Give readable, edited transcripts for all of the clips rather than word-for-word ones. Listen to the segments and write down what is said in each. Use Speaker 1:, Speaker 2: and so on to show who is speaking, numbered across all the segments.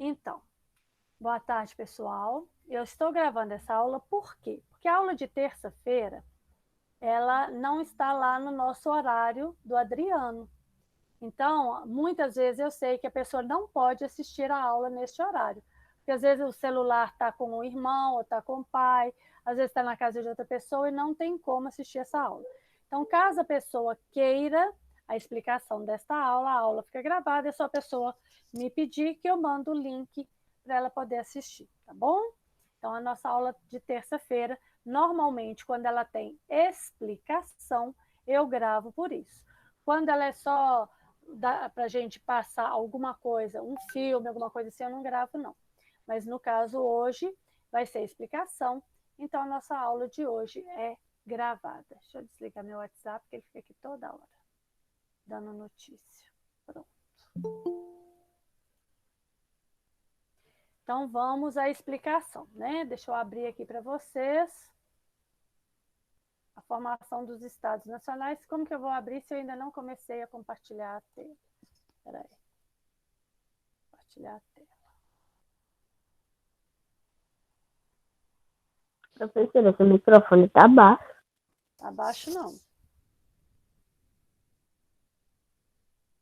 Speaker 1: Então, boa tarde, pessoal. Eu estou gravando essa aula por quê? Porque a aula de terça-feira, ela não está lá no nosso horário do Adriano. Então, muitas vezes eu sei que a pessoa não pode assistir a aula neste horário. Porque às vezes o celular está com o irmão ou está com o pai, às vezes está na casa de outra pessoa e não tem como assistir essa aula. Então, caso a pessoa queira a explicação desta aula, a aula fica gravada, é só a pessoa me pedir que eu mando o link para ela poder assistir, tá bom? Então, a nossa aula de terça-feira, normalmente, quando ela tem explicação, eu gravo por isso. Quando ela é só para a gente passar alguma coisa, um filme, alguma coisa assim, eu não gravo, não. Mas, no caso, hoje vai ser explicação, então a nossa aula de hoje é gravada. Deixa eu desligar meu WhatsApp, porque ele fica aqui toda hora, dando notícia. Pronto. Então, vamos à explicação, né? Deixa eu abrir aqui para vocês a formação dos Estados Nacionais. Como que eu vou abrir se eu ainda não comecei a compartilhar a tela? Espera aí. Compartilhar a tela.
Speaker 2: Professora, seu microfone está baixo.
Speaker 1: Abaixo não.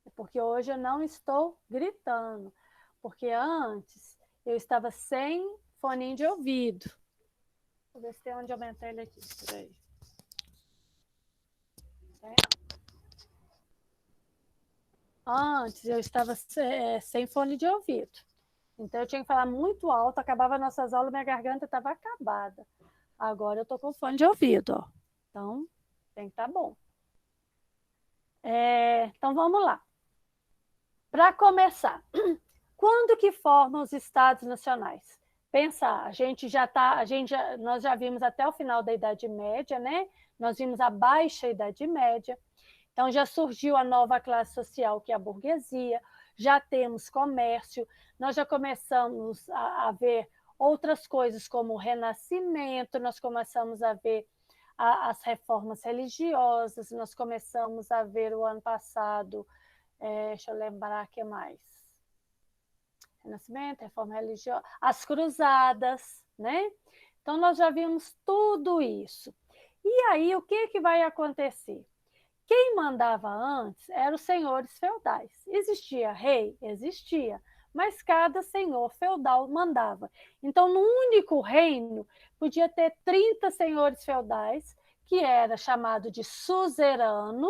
Speaker 1: É porque hoje eu não estou gritando. Porque antes eu estava sem foninho de ouvido. Vou ver se tem onde aumentar ele aqui. Peraí. Antes eu estava sem fone de ouvido. Então eu tinha que falar muito alto, acabava nossas aulas, minha garganta estava acabada. Agora eu estou com fone de ouvido, ó. Então tem que estar bom. Então vamos lá. Para começar, quando que formam os estados nacionais? Pensar, nós já vimos até o final da Idade Média, né? Nós vimos a baixa Idade Média. Então já surgiu a nova classe social, que é a burguesia, já temos comércio, nós já começamos a ver outras coisas como o Renascimento, nós começamos a ver as reformas religiosas, nós começamos a ver o ano passado, deixa eu lembrar o que mais. Renascimento, reforma religiosa, as cruzadas, né? Então nós já vimos tudo isso. E aí o que vai acontecer? Quem mandava antes eram os senhores feudais. Existia rei? Existia, mas cada senhor feudal mandava. Então, no único reino, podia ter 30 senhores feudais, que era chamado de suzerano,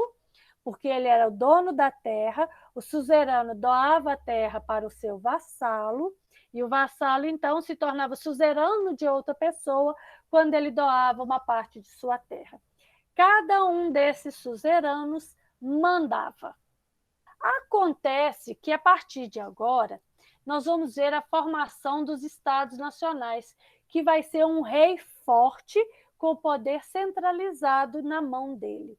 Speaker 1: porque ele era o dono da terra, o suzerano doava a terra para o seu vassalo, e o vassalo, então, se tornava suzerano de outra pessoa quando ele doava uma parte de sua terra. Cada um desses suzeranos mandava. Acontece que, a partir de agora, nós vamos ver a formação dos estados nacionais, que vai ser um rei forte com o poder centralizado na mão dele.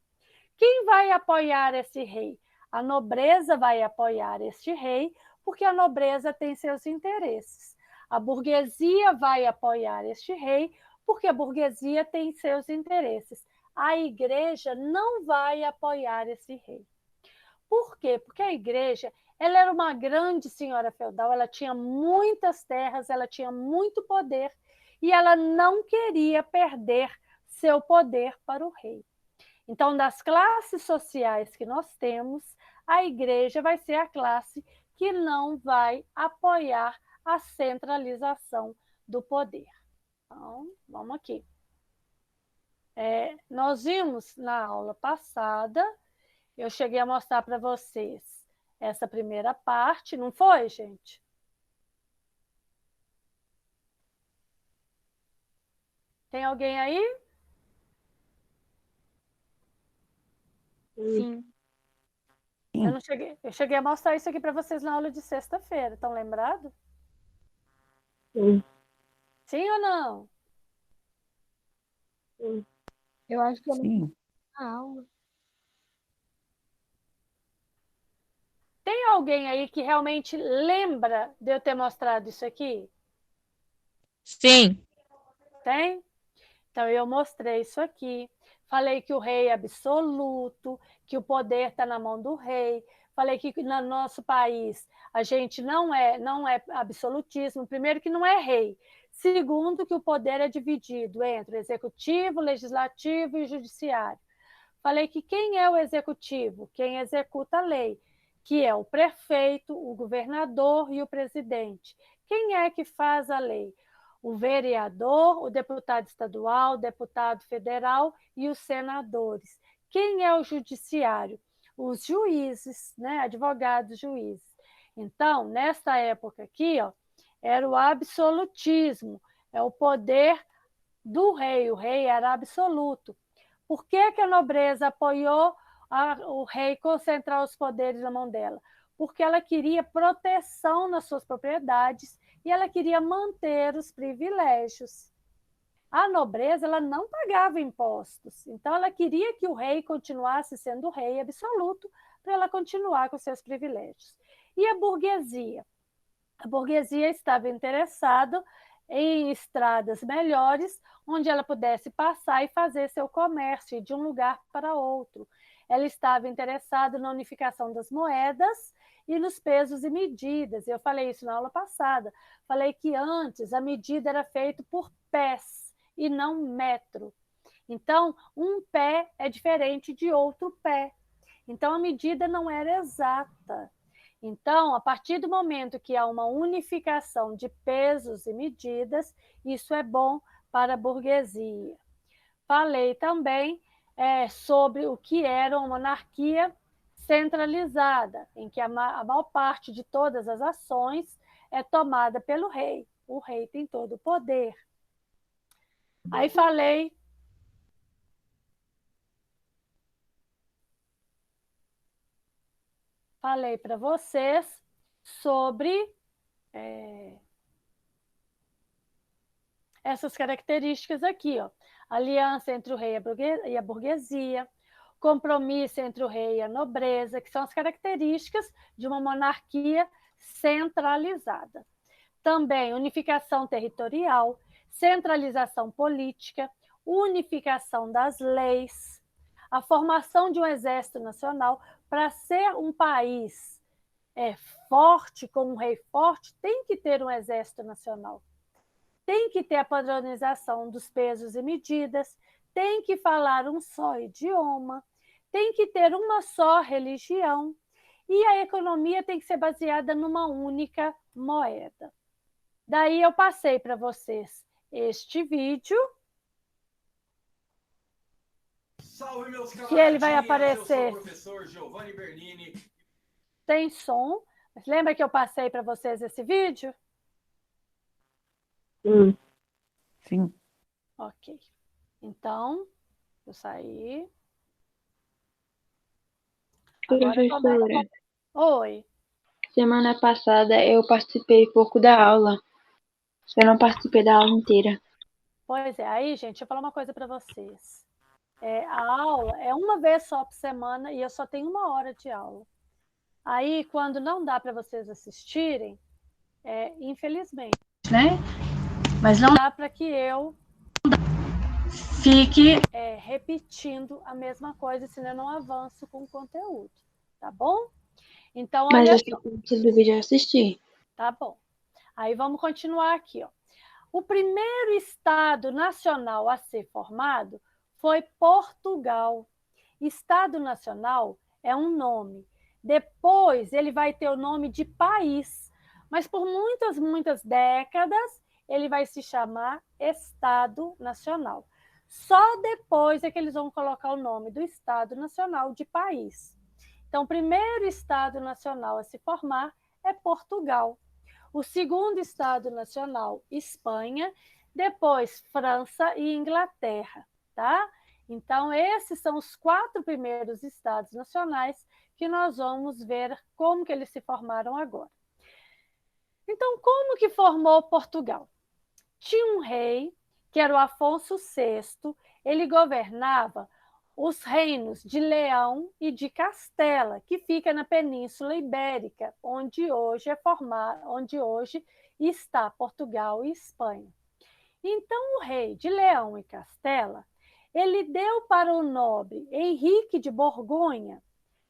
Speaker 1: Quem vai apoiar esse rei? A nobreza vai apoiar este rei, porque a nobreza tem seus interesses. A burguesia vai apoiar este rei, porque a burguesia tem seus interesses. A igreja não vai apoiar esse rei. Por quê? Porque a igreja, ela era uma grande senhora feudal, ela tinha muitas terras, ela tinha muito poder e ela não queria perder seu poder para o rei. Então, das classes sociais que nós temos, a igreja vai ser a classe que não vai apoiar a centralização do poder. Então, vamos aqui. Nós vimos na aula passada, eu cheguei a mostrar para vocês essa primeira parte, não foi, gente? Tem alguém aí?
Speaker 2: Sim.
Speaker 1: Eu cheguei a mostrar isso aqui para vocês na aula de sexta-feira, estão lembrados?
Speaker 2: Sim.
Speaker 1: Sim ou não?
Speaker 2: Sim.
Speaker 3: Eu acho que eu não
Speaker 2: Sim.
Speaker 3: na aula.
Speaker 1: Tem alguém aí que realmente lembra de eu ter mostrado isso aqui?
Speaker 2: Sim.
Speaker 1: Tem? Então, eu mostrei isso aqui. Falei que o rei é absoluto, que o poder está na mão do rei. falei que no nosso país a gente não é absolutismo. Primeiro, que não é rei. Segundo, que o poder é dividido entre o executivo, o legislativo e o judiciário. Falei que quem é o executivo? Quem executa a lei, que é o prefeito, o governador e o presidente. Quem é que faz a lei? O vereador, o deputado estadual, o deputado federal e os senadores. Quem é o judiciário? Os juízes, né? Advogados, juízes. Então, nessa época aqui, ó, era o absolutismo, é o poder do rei. O rei era absoluto. Por que a nobreza apoiou o rei concentrar os poderes na mão dela? Porque ela queria proteção nas suas propriedades e ela queria manter os privilégios. A nobreza ela não pagava impostos, então ela queria que o rei continuasse sendo rei absoluto para ela continuar com seus privilégios. E a burguesia? A burguesia estava interessada em estradas melhores, onde ela pudesse passar e fazer seu comércio de um lugar para outro. Ela estava interessada na unificação das moedas e nos pesos e medidas. Eu falei isso na aula passada. Falei que antes a medida era feita por pés e não metro. Então, um pé é diferente de outro pé. Então, a medida não era exata. Então, a partir do momento que há uma unificação de pesos e medidas, isso é bom para a burguesia. Falei também sobre o que era uma monarquia centralizada, em que a maior parte de todas as ações é tomada pelo rei. O rei tem todo o poder. Aí falei para vocês sobre essas características aqui, ó. Aliança entre o rei e a burguesia, compromisso entre o rei e a nobreza, que são as características de uma monarquia centralizada. Também unificação territorial, centralização política, unificação das leis, a formação de um exército nacional. Para ser um país forte, com um rei forte, tem que ter um exército nacional. Tem que ter a padronização dos pesos e medidas, tem que falar um só idioma, tem que ter uma só religião e a economia tem que ser baseada numa única moeda. Daí eu passei para vocês este vídeo.
Speaker 4: Salve, meus
Speaker 1: que ele vai aparecer.
Speaker 4: Eu sou o professor Giovanni Bernini.
Speaker 1: Tem som. Mas lembra que eu passei para vocês esse vídeo?
Speaker 2: Sim.
Speaker 1: Ok. Então, eu saí.
Speaker 3: Professora,
Speaker 1: Oi.
Speaker 3: semana passada eu participei pouco da aula. Eu não participei da aula inteira.
Speaker 1: Pois é. Aí, gente, deixa eu falar uma coisa para vocês. A aula é uma vez só por semana e eu só tenho 1 hora de aula. Aí, quando não dá para vocês assistirem, infelizmente, né? Mas não dá para que eu fique repetindo a mesma coisa, senão eu não avanço com o conteúdo, tá bom? Então,
Speaker 3: Mas
Speaker 1: olha
Speaker 3: eu só preciso do vídeo assistir.
Speaker 1: Tá bom. Aí vamos continuar aqui, ó. O primeiro Estado nacional a ser formado foi Portugal. Estado nacional é um nome. Depois ele vai ter o nome de país, mas por muitas, muitas décadas ele vai se chamar Estado Nacional. Só depois é que eles vão colocar o nome do Estado Nacional de país. Então, o primeiro Estado Nacional a se formar é Portugal. O segundo Estado Nacional, Espanha, depois França e Inglaterra, tá? Então, esses são os 4 primeiros Estados nacionais que nós vamos ver como que eles se formaram agora. Então, como que formou Portugal? Tinha um rei, que era o Afonso VI, ele governava os reinos de Leão e de Castela, que fica na Península Ibérica, onde hoje está Portugal e Espanha. Então, o rei de Leão e Castela, ele deu para o nobre Henrique de Borgonha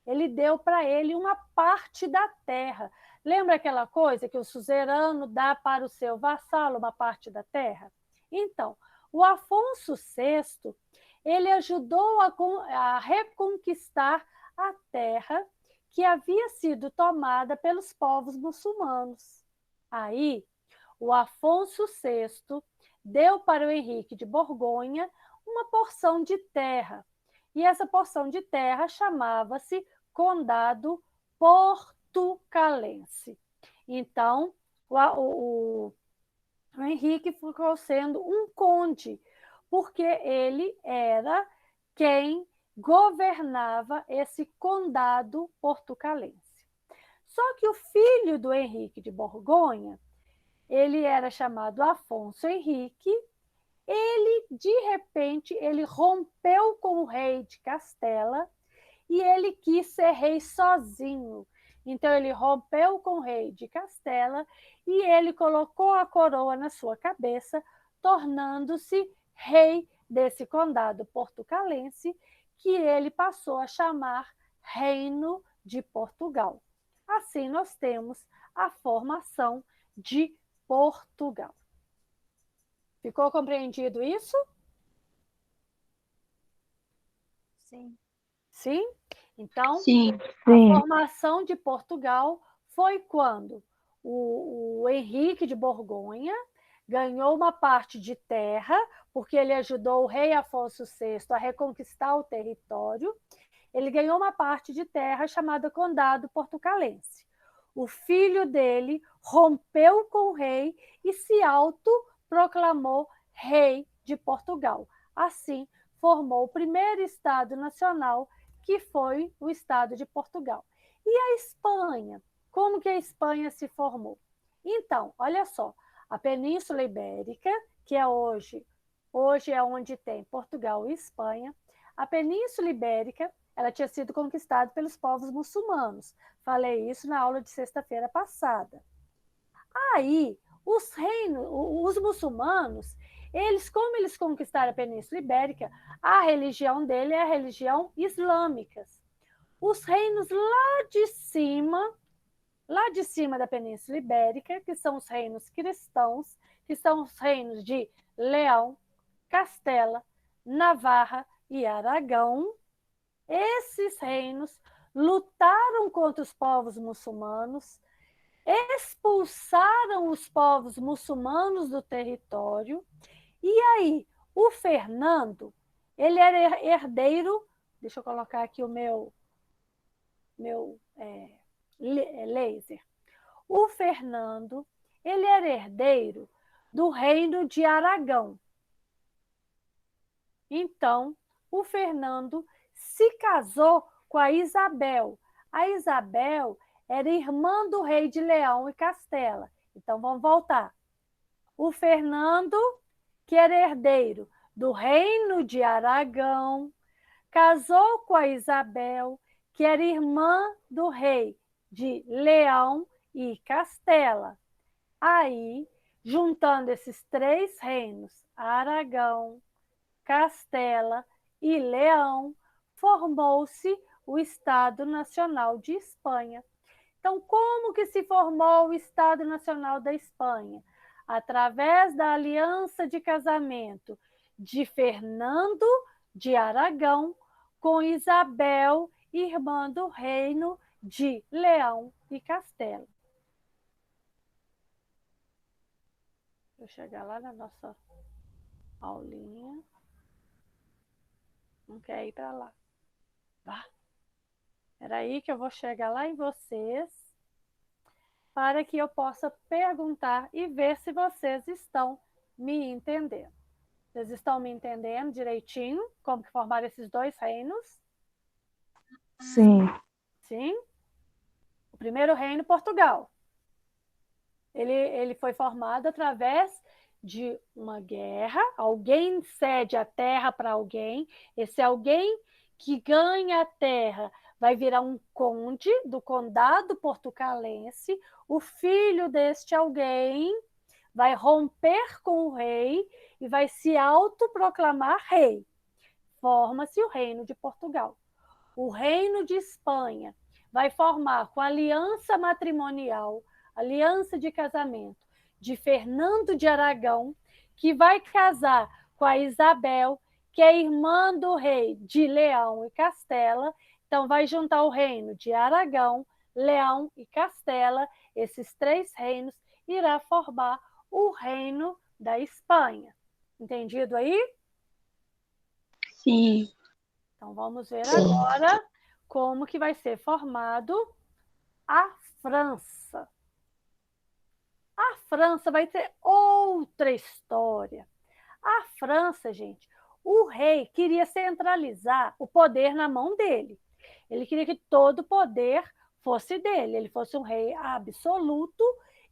Speaker 1: ele deu para ele uma parte da terra. Lembra aquela coisa que o suzerano dá para o seu vassalo uma parte da terra? Então, o Afonso VI, ele ajudou a reconquistar a terra que havia sido tomada pelos povos muçulmanos. Aí, o Afonso VI deu para o Henrique de Borgonha uma porção de terra. E essa porção de terra chamava-se Condado Portucalense. Então, o Henrique ficou sendo um conde, porque ele era quem governava esse condado portucalense. Só que o filho do Henrique de Borgonha, ele era chamado Afonso Henrique, de repente, ele rompeu com o rei de Castela e ele quis ser rei sozinho. Então, ele rompeu com o rei de Castela e ele colocou a coroa na sua cabeça, tornando-se rei desse condado portucalense, que ele passou a chamar Reino de Portugal. Assim, nós temos a formação de Portugal. Ficou compreendido isso?
Speaker 5: Sim.
Speaker 1: Sim? Então,
Speaker 3: Sim.
Speaker 1: a formação de Portugal foi quando o Henrique de Borgonha ganhou uma parte de terra, porque ele ajudou o rei Afonso VI a reconquistar o território. Ele ganhou uma parte de terra chamada Condado Portucalense. O filho dele rompeu com o rei e se autoproclamou rei de Portugal. Assim, formou o primeiro Estado nacional, que foi o Estado de Portugal. E a Espanha? Como que a Espanha se formou? Então, olha só, a Península Ibérica, que é hoje é onde tem Portugal e Espanha, a Península Ibérica, ela tinha sido conquistada pelos povos muçulmanos. Falei isso na aula de sexta-feira passada. Aí, os muçulmanos, como eles conquistaram a Península Ibérica, a religião dele é a religião islâmica. Os reinos lá de cima da Península Ibérica, que são os reinos cristãos, que são os reinos de Leão, Castela, Navarra e Aragão, esses reinos lutaram contra os povos muçulmanos, expulsaram os povos muçulmanos do território, e aí o Fernando, ele era herdeiro, deixa eu colocar aqui o meu laser. O Fernando, ele era herdeiro do reino de Aragão. Então, o Fernando se casou com a Isabel. A Isabel era irmã do rei de Leão e Castela. Então, vamos voltar. O Fernando, que era herdeiro do reino de Aragão, casou com a Isabel, que era irmã do rei de Leão e Castela. Aí, juntando esses três reinos, Aragão, Castela e Leão, formou-se o Estado Nacional de Espanha. Então, como que se formou o Estado Nacional da Espanha? Através da aliança de casamento de Fernando de Aragão com Isabel, irmã do reino de Leão e Castela. Deixa eu chegar lá na nossa aulinha. Não quer ir para lá. Vá. Espera aí que eu vou chegar lá em vocês para que eu possa perguntar e ver se vocês estão me entendendo. Vocês estão me entendendo direitinho como que formaram esses dois reinos?
Speaker 2: Sim.
Speaker 1: Sim? O primeiro reino, Portugal. Ele foi formado através de uma guerra. Alguém cede a terra para alguém. Esse alguém que ganha a terra vai virar um conde do condado portucalense. O filho deste alguém vai romper com o rei e vai se autoproclamar rei. Forma-se o reino de Portugal. o Reino de Espanha vai formar com a aliança matrimonial, aliança de casamento, de Fernando de Aragão, que vai casar com a Isabel, que é irmã do rei de Leão e Castela. Então, vai juntar o reino de Aragão, Leão e Castela, esses 3 reinos, irá formar o reino da Espanha. Entendido aí?
Speaker 3: Sim.
Speaker 1: Então, vamos ver agora como que vai ser formado a França. A França vai ter outra história. A França, gente, o rei queria centralizar o poder na mão dele. Ele queria que todo o poder fosse dele. Ele fosse um rei absoluto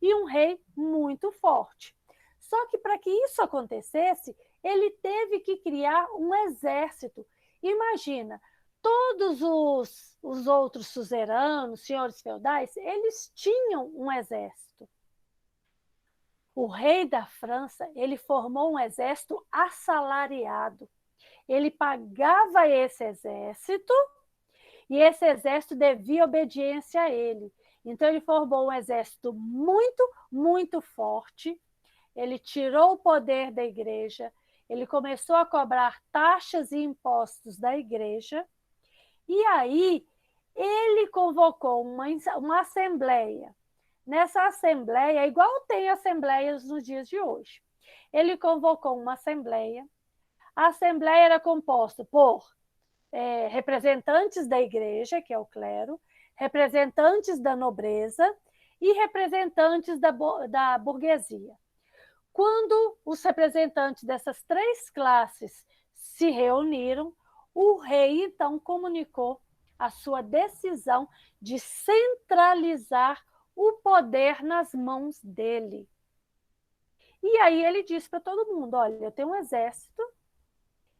Speaker 1: e um rei muito forte. Só que para que isso acontecesse, ele teve que criar um exército. Imagina, todos os outros suzeranos, senhores feudais, eles tinham um exército. O rei da França, ele formou um exército assalariado. Ele pagava esse exército e esse exército devia obediência a ele. Então, ele formou um exército muito, muito forte. Ele tirou o poder da igreja, ele começou a cobrar taxas e impostos da igreja, e aí ele convocou uma assembleia. Nessa assembleia, igual tem assembleias nos dias de hoje, ele convocou uma assembleia. A assembleia era composta por representantes da igreja, que é o clero, representantes da nobreza e representantes da burguesia. Quando os representantes dessas 3 classes se reuniram, o rei então comunicou a sua decisão de centralizar o poder nas mãos dele. E aí ele disse para todo mundo: olha, eu tenho um exército,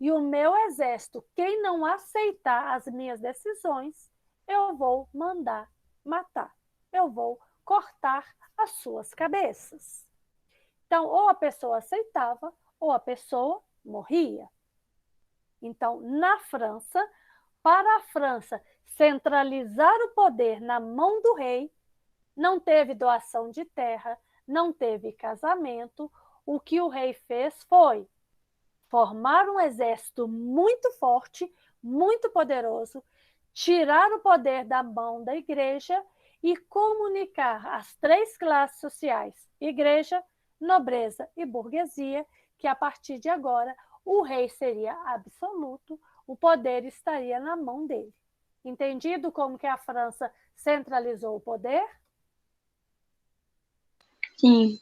Speaker 1: e o meu exército, quem não aceitar as minhas decisões, eu vou mandar matar. Eu vou cortar as suas cabeças. Então, ou a pessoa aceitava, ou a pessoa morria. Então, na França, para a França centralizar o poder na mão do rei, não teve doação de terra, não teve casamento. O que o rei fez foi formar um exército muito forte, muito poderoso, tirar o poder da mão da igreja e comunicar às 3 classes sociais, igreja, nobreza e burguesia, que a partir de agora o rei seria absoluto, o poder estaria na mão dele. Entendido como que a França centralizou o poder?
Speaker 3: Sim.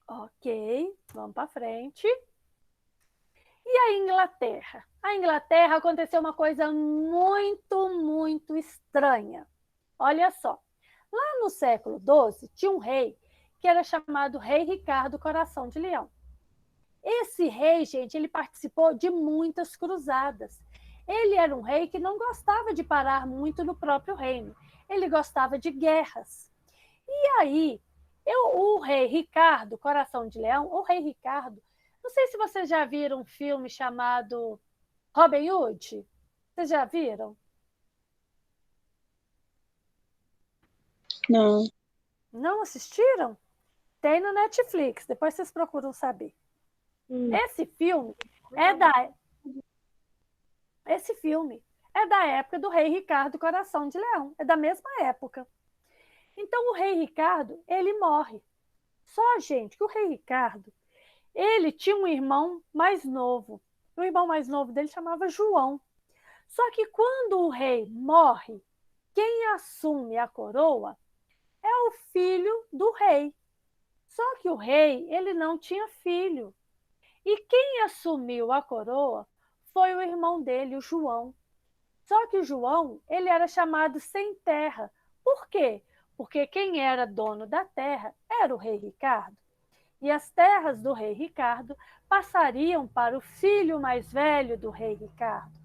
Speaker 1: Ok, vamos para frente. E a Inglaterra? A Inglaterra aconteceu uma coisa muito, muito estranha. Olha só, lá no século XII tinha um rei que era chamado Rei Ricardo Coração de Leão. Esse rei, gente, ele participou de muitas cruzadas. Ele era um rei que não gostava de parar muito no próprio reino. Ele gostava de guerras. E aí, o rei Ricardo, Coração de Leão, o rei Ricardo, não sei se vocês já viram um filme chamado Robin Hood. Vocês já viram?
Speaker 3: Não.
Speaker 1: Não assistiram? Tem no Netflix, depois vocês procuram saber. Esse filme é da época do rei Ricardo Coração de Leão, é da mesma época. Então o rei Ricardo, ele morre. Só, gente, que o rei Ricardo, ele tinha um irmão mais novo. O irmão mais novo dele chamava João. Só que quando o rei morre, quem assume a coroa é o filho do rei. Só que o rei, ele não tinha filho. E quem assumiu a coroa foi o irmão dele, o João. Só que o João, ele era chamado sem terra. Por quê? Porque quem era dono da terra era o rei Ricardo. E as terras do rei Ricardo passariam para o filho mais velho do rei Ricardo.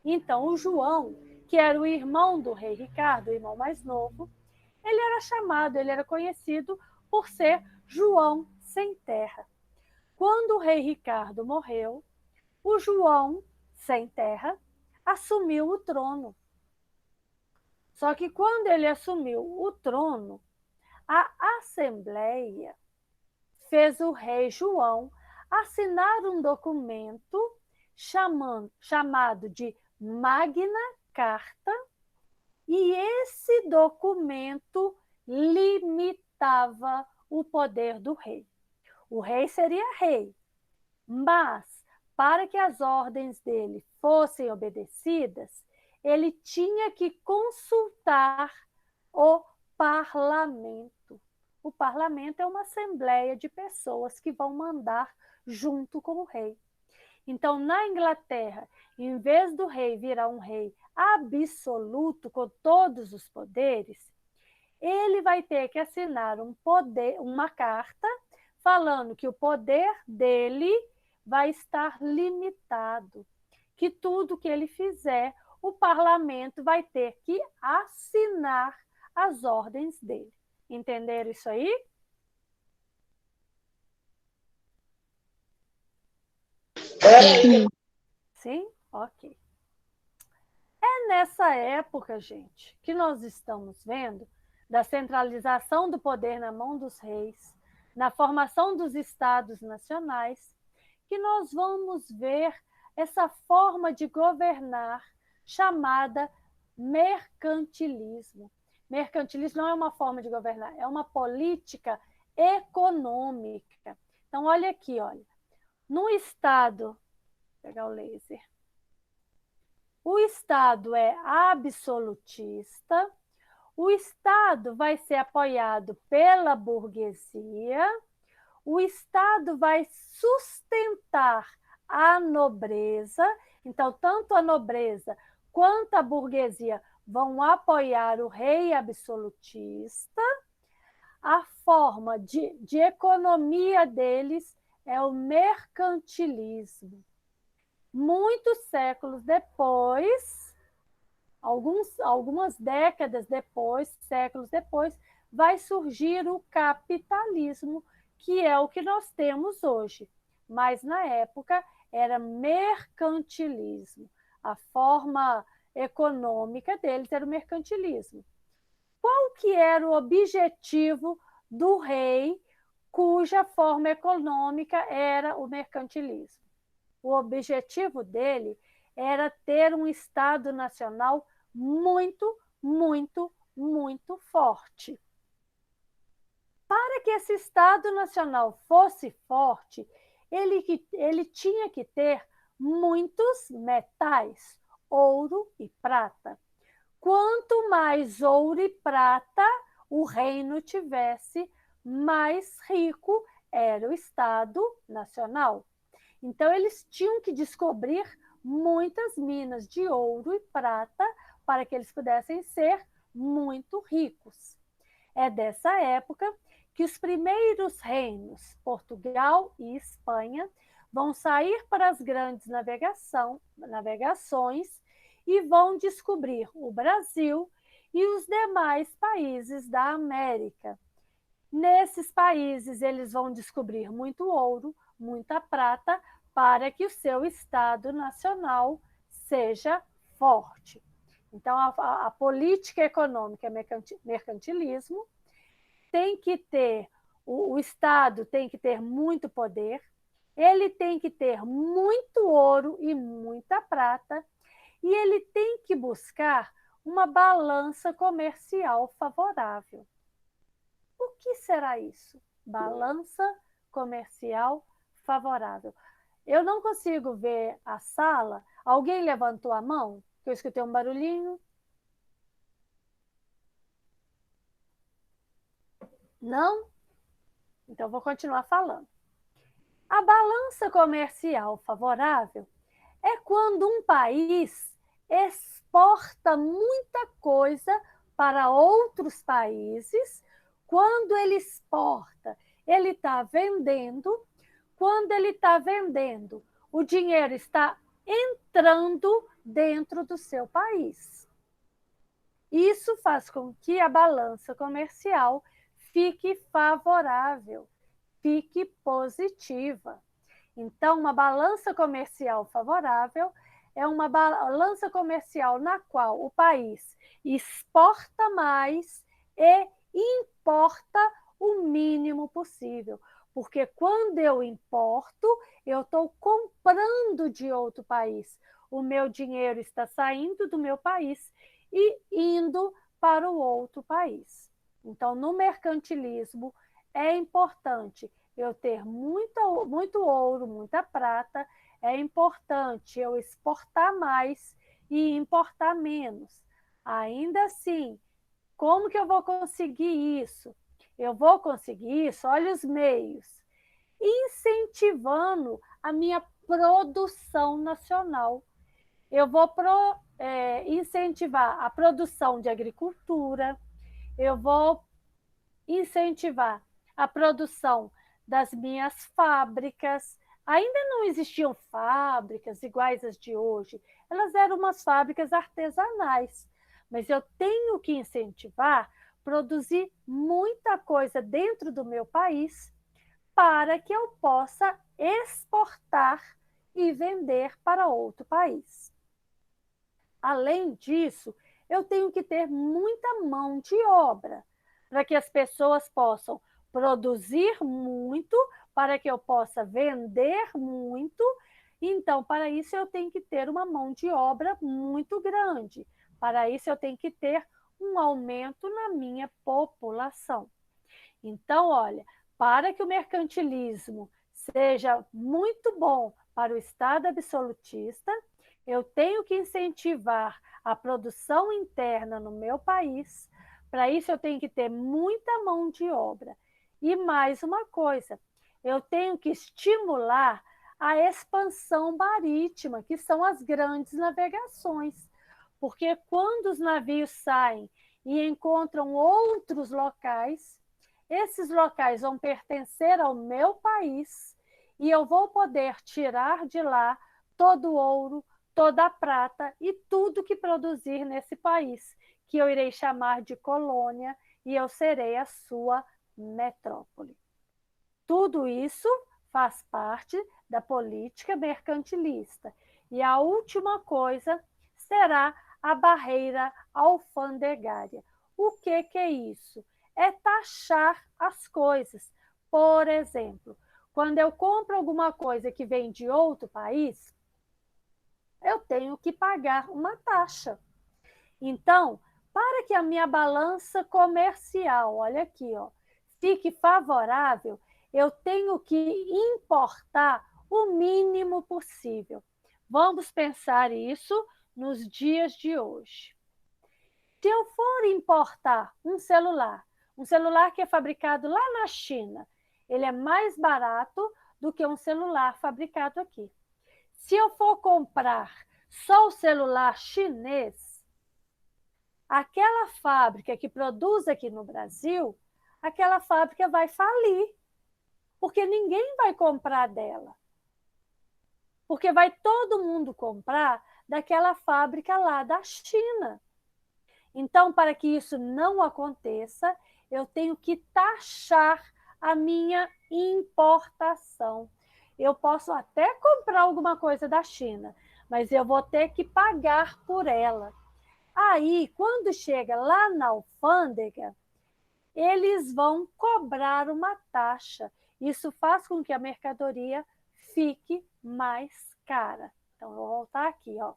Speaker 1: Então, o João, que era o irmão do rei Ricardo, o irmão mais novo, ele era conhecido por ser João sem terra. Quando o rei Ricardo morreu, o João sem terra assumiu o trono. Só que quando ele assumiu o trono, a Assembleia fez o rei João assinar um documento chamado de Magna Carta, e esse documento limitava o poder do rei. O rei seria rei, mas para que as ordens dele fossem obedecidas, ele tinha que consultar o parlamento. O parlamento é uma assembleia de pessoas que vão mandar junto com o rei. Então, na Inglaterra, em vez do rei virar um rei absoluto, com todos os poderes, ele vai ter que assinar uma carta falando que o poder dele vai estar limitado, que tudo que ele fizer, o parlamento vai ter que assinar as ordens dele. Entenderam isso aí?
Speaker 2: Sim.
Speaker 1: Sim? Ok. É nessa época, gente, que nós estamos vendo da centralização do poder na mão dos reis, na formação dos estados nacionais, que nós vamos ver essa forma de governar chamada mercantilismo. Mercantilismo não é uma forma de governar, é uma política econômica. Então, olha aqui, olha. No Estado, vou pegar o laser. O Estado é absolutista, o Estado vai ser apoiado pela burguesia, o Estado vai sustentar a nobreza, então tanto a nobreza quanto a burguesia vão apoiar o rei absolutista. A forma de economia deles é o mercantilismo. Muitos séculos depois, algumas décadas depois, séculos depois, vai surgir o capitalismo, que é o que nós temos hoje. Mas, na época, era mercantilismo. A forma econômica deles era o mercantilismo. Qual que era o objetivo do rei, cuja forma econômica era o mercantilismo? O objetivo dele era ter um Estado Nacional muito, muito, muito forte. Para que esse Estado Nacional fosse forte, ele tinha que ter muitos metais, ouro e prata. Quanto mais ouro e prata o reino tivesse, mais rico era o Estado Nacional. Então, eles tinham que descobrir muitas minas de ouro e prata para que eles pudessem ser muito ricos. É dessa época que os primeiros reinos, Portugal e Espanha, vão sair para as grandes navegações e vão descobrir o Brasil e os demais países da América. Nesses países, eles vão descobrir muito ouro, muita prata, para que o seu Estado Nacional seja forte. Então, a política econômica é mercantilismo, tem que ter, o Estado tem que ter muito poder, ele tem que ter muito ouro e muita prata, e ele tem que buscar uma balança comercial favorável. O que será isso? Balança comercial favorável. Eu não consigo ver a sala. Alguém levantou a mão? Eu escutei um barulhinho. Não? Então, vou continuar falando. A balança comercial favorável é quando um país exporta muita coisa para outros países. Quando ele exporta, ele está vendendo. Quando ele está vendendo, o dinheiro está entrando dentro do seu país. Isso faz com que a balança comercial fique favorável, fique positiva. Então, uma balança comercial favorável é uma balança comercial na qual o país exporta mais e importa o mínimo possível. Porque quando eu importo, eu estou comprando de outro país. O meu dinheiro está saindo do meu país e indo para o outro país. Então, no mercantilismo, é importante eu ter muito ouro, muita prata, é importante eu exportar mais e importar menos. Ainda assim, como que eu vou conseguir isso? Eu vou conseguir isso, olha os meios, incentivando a minha produção nacional. Eu vou incentivar a produção de agricultura, eu vou incentivar a produção das minhas fábricas. Ainda não existiam fábricas iguais às de hoje, elas eram umas fábricas artesanais, mas eu tenho que incentivar produzir muita coisa dentro do meu país para que eu possa exportar e vender para outro país. Além disso, eu tenho que ter muita mão de obra para que as pessoas possam produzir muito, para que eu possa vender muito. Então, para isso, eu tenho que ter uma mão de obra muito grande. Para isso, eu tenho que ter um aumento na minha população. Então, olha, para que o mercantilismo seja muito bom para o Estado absolutista, eu tenho que incentivar a produção interna no meu país. Para isso, eu tenho que ter muita mão de obra. E mais uma coisa, eu tenho que estimular a expansão marítima, que são as grandes navegações. Porque quando os navios saem e encontram outros locais, esses locais vão pertencer ao meu país e eu vou poder tirar de lá todo o ouro, toda a prata e tudo que produzir nesse país, que eu irei chamar de colônia e eu serei a sua metrópole. Tudo isso faz parte da política mercantilista. E a última coisa será a barreira alfandegária. O que é isso? É taxar as coisas. Por exemplo, quando eu compro alguma coisa que vem de outro país, eu tenho que pagar uma taxa. Então, para que a minha balança comercial, olha aqui, ó, fique favorável, eu tenho que importar o mínimo possível. Vamos pensar isso nos dias de hoje. Se eu for importar um celular que é fabricado lá na China, ele é mais barato do que um celular fabricado aqui. Se eu for comprar só o celular chinês, aquela fábrica que produz aqui no Brasil, aquela fábrica vai falir, porque ninguém vai comprar dela. Porque vai todo mundo comprar daquela fábrica lá da China. Então, para que isso não aconteça, eu tenho que taxar a minha importação. Eu posso até comprar alguma coisa da China, mas eu vou ter que pagar por ela. Aí, quando chega lá na alfândega, eles vão cobrar uma taxa. Isso faz com que a mercadoria fique mais cara. Então, eu vou voltar aqui, ó.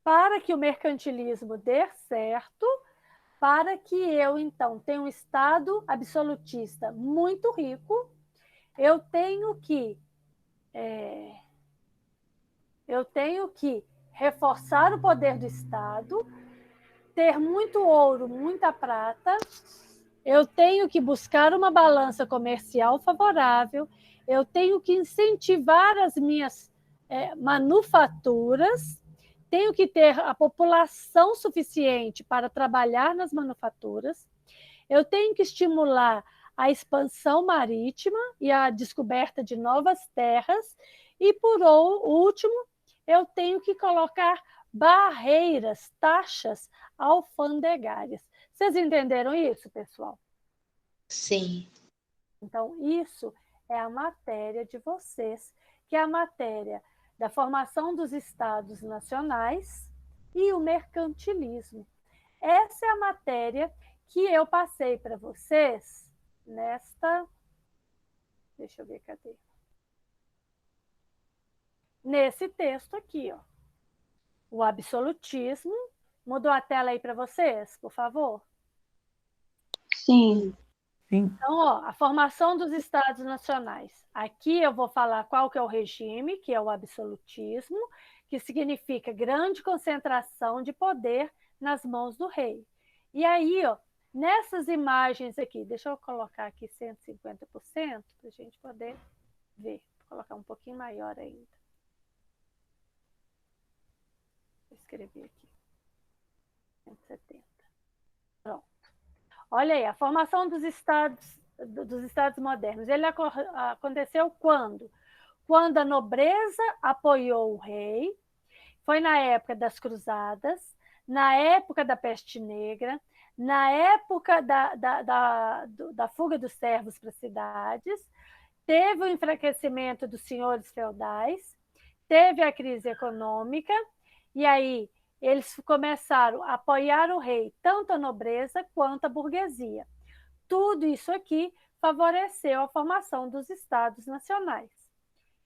Speaker 1: Para que o mercantilismo dê certo, para que eu, então, tenha um Estado absolutista muito rico, eu tenho que reforçar o poder do Estado, ter muito ouro, muita prata, eu tenho que buscar uma balança comercial favorável, eu tenho que incentivar as minhas manufaturas, tenho que ter a população suficiente para trabalhar nas manufaturas, eu tenho que estimular a expansão marítima e a descoberta de novas terras, e, por último, eu tenho que colocar barreiras, taxas alfandegárias. Vocês entenderam isso, pessoal?
Speaker 2: Sim.
Speaker 1: Então, isso é a matéria de vocês, que é a matéria da formação dos estados nacionais e o mercantilismo. Essa é a matéria que eu passei para vocês nesta... Deixa eu ver, cadê? Nesse texto aqui, ó. O absolutismo. Mudou a tela aí para vocês, por favor?
Speaker 3: Sim.
Speaker 1: Então, ó, a formação dos estados nacionais. Aqui eu vou falar qual que é o regime, que é o absolutismo, que significa grande concentração de poder nas mãos do rei. E aí, ó, nessas imagens aqui, deixa eu colocar aqui 150% para a gente poder ver. Vou colocar um pouquinho maior ainda. Vou escrever aqui. 170. Pronto. Olha aí, a formação dos estados modernos. Ele aconteceu quando? Quando a nobreza apoiou o rei, foi na época das cruzadas, na época da peste negra, na época da fuga dos servos para as cidades, teve o enfraquecimento dos senhores feudais, teve a crise econômica, e aí eles começaram a apoiar o rei, tanto a nobreza quanto a burguesia. Tudo isso aqui favoreceu a formação dos estados nacionais.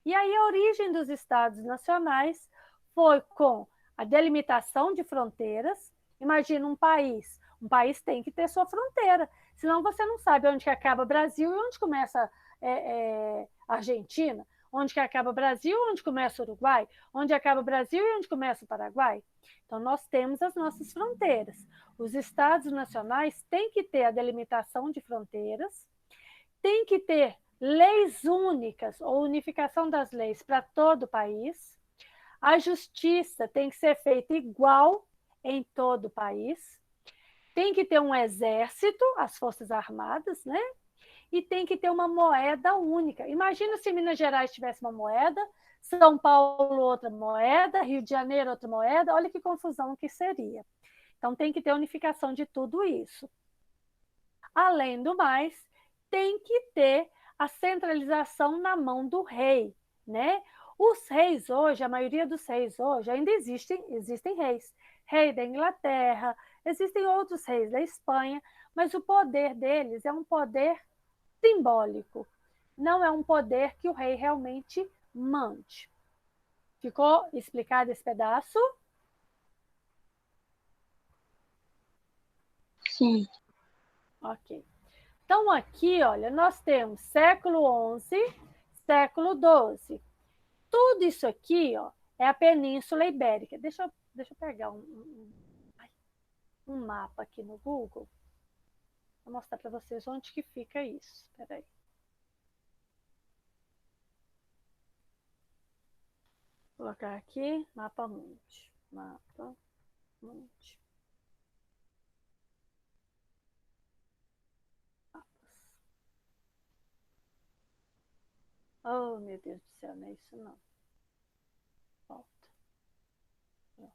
Speaker 1: E aí a origem dos estados nacionais foi com a delimitação de fronteiras. Imagina um país tem que ter sua fronteira, senão você não sabe onde que acaba o Brasil e onde começa a Argentina, onde que acaba o Brasil e onde começa o Uruguai, onde acaba o Brasil e onde começa o Paraguai. Então, nós temos as nossas fronteiras. Os estados nacionais têm que ter a delimitação de fronteiras, tem que ter leis únicas ou unificação das leis para todo o país. A justiça tem que ser feita igual em todo o país. Tem que ter um exército, as Forças Armadas, né? E tem que ter uma moeda única. Imagina se Minas Gerais tivesse uma moeda, São Paulo outra moeda, Rio de Janeiro outra moeda, olha que confusão que seria. Então tem que ter unificação de tudo isso. Além do mais, tem que ter a centralização na mão do rei, né? Os reis hoje, a maioria dos reis hoje, ainda existem reis. Rei da Inglaterra, existem outros reis da Espanha, mas o poder deles é um poder simbólico, não é um poder que o rei realmente mande. Ficou explicado esse pedaço?
Speaker 3: Sim.
Speaker 1: Ok. Então, aqui, olha, nós temos século XI, século XII. Tudo isso aqui, ó, é a Península Ibérica. Deixa eu pegar um mapa aqui no Google. Vou mostrar para vocês onde que fica isso. Espera aí. Vou colocar aqui, mapa mundi. Mapa mundi. Oh, meu Deus do céu, não é isso não. Volta. Pronto.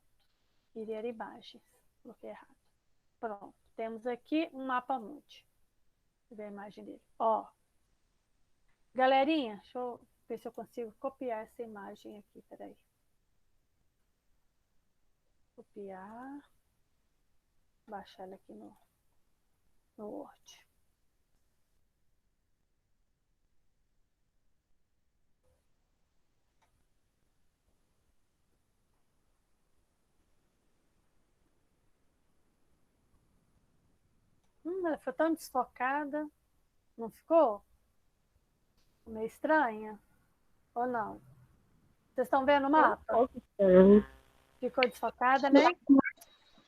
Speaker 1: Queria imagens. Coloquei errado. Pronto. Temos aqui um mapa mundi. Deixa eu ver a imagem dele. Ó. Galerinha, deixa eu ver se eu consigo copiar essa imagem aqui. Peraí. Copiar. Baixar ela aqui no Word. Ela foi tão desfocada. Não ficou? Meio estranha? Ou não? Vocês estão vendo o mapa? Ficou desfocada, né?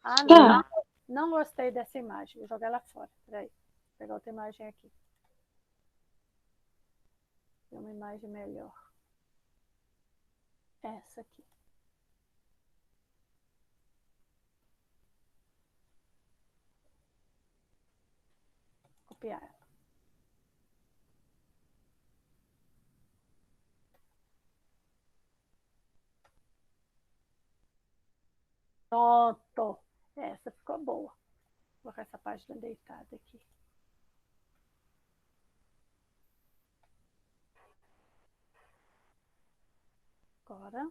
Speaker 1: Ah, não. Não gostei dessa imagem. Vou jogar ela fora. Peraí. Vou pegar outra imagem aqui. Tem uma imagem melhor. Essa aqui. Copiar ela. Pronto. Essa ficou boa. Vou colocar essa página deitada aqui. Agora.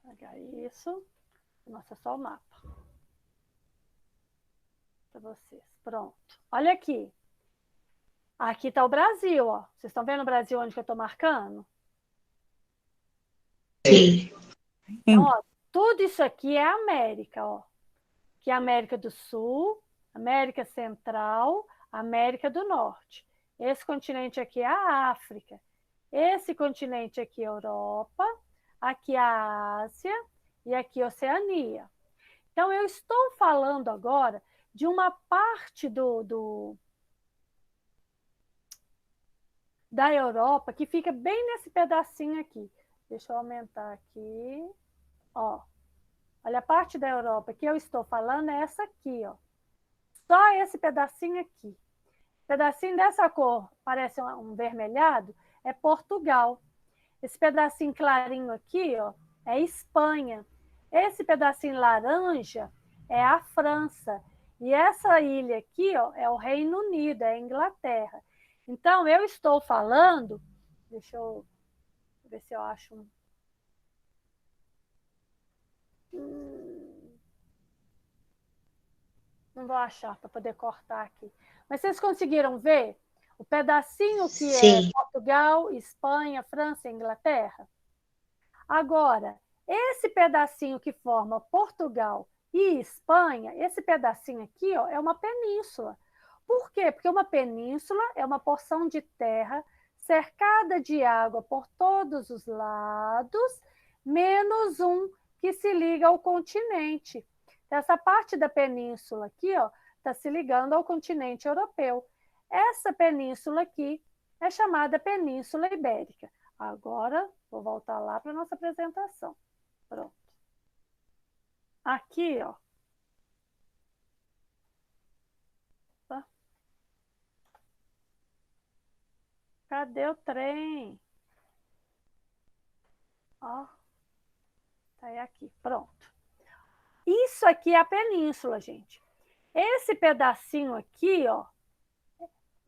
Speaker 1: Pegar isso. Mostra só o mapa. Para vocês. Pronto. Olha aqui. Aqui está o Brasil, ó. Vocês estão vendo o Brasil onde que eu estou marcando?
Speaker 2: Sim.
Speaker 1: Então, ó, tudo isso aqui é América, ó. Que é a América do Sul, América Central, América do Norte. Esse continente aqui é a África. Esse continente aqui é a Europa, aqui a Ásia e aqui a Oceania. Então, eu estou falando agora de uma parte da Europa que fica bem nesse pedacinho aqui. Deixa eu aumentar aqui. Ó, olha, a parte da Europa que eu estou falando é essa aqui, ó. Só esse pedacinho aqui. Pedacinho dessa cor, parece um vermelhado, é Portugal. Esse pedacinho clarinho aqui, ó, é Espanha. Esse pedacinho laranja é a França. E essa ilha aqui, ó, é o Reino Unido, é a Inglaterra. Então, eu estou falando... Deixa eu ver se eu acho um... Não vou achar para poder cortar aqui. Mas vocês conseguiram ver o pedacinho que
Speaker 2: Sim.
Speaker 1: é Portugal, Espanha, França e Inglaterra? Agora, esse pedacinho que forma Portugal e Espanha, esse pedacinho aqui, ó, é uma península. Por quê? Porque uma península é uma porção de terra cercada de água por todos os lados, menos um que se liga ao continente. Essa parte da península aqui está se ligando ao continente europeu. Essa península aqui é chamada Península Ibérica. Agora, vou voltar lá para a nossa apresentação. Pronto. Aqui, ó. Tá. Cadê o trem? Ó. Tá aí aqui. Pronto. Isso aqui é a península, gente. Esse pedacinho aqui, ó,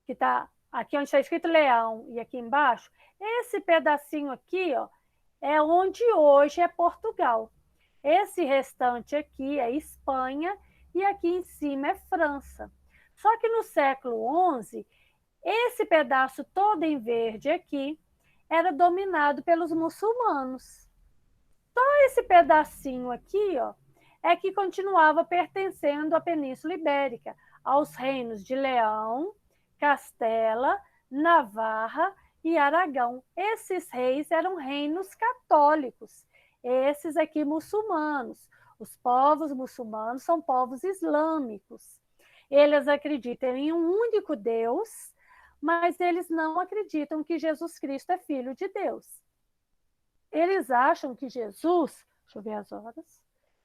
Speaker 1: que tá aqui onde está escrito Leão e aqui embaixo, esse pedacinho aqui, ó, é onde hoje é Portugal. Esse restante aqui é Espanha e aqui em cima é França. Só que no século XI, esse pedaço todo em verde aqui era dominado pelos muçulmanos. Só esse pedacinho aqui, ó, é que continuava pertencendo à Península Ibérica, aos reinos de Leão, Castela, Navarra e Aragão. Esses reis eram reinos católicos, esses aqui muçulmanos. Os povos muçulmanos são povos islâmicos. Eles acreditam em um único Deus, mas eles não acreditam que Jesus Cristo é filho de Deus. Eles acham que Jesus... Deixa eu ver as horas.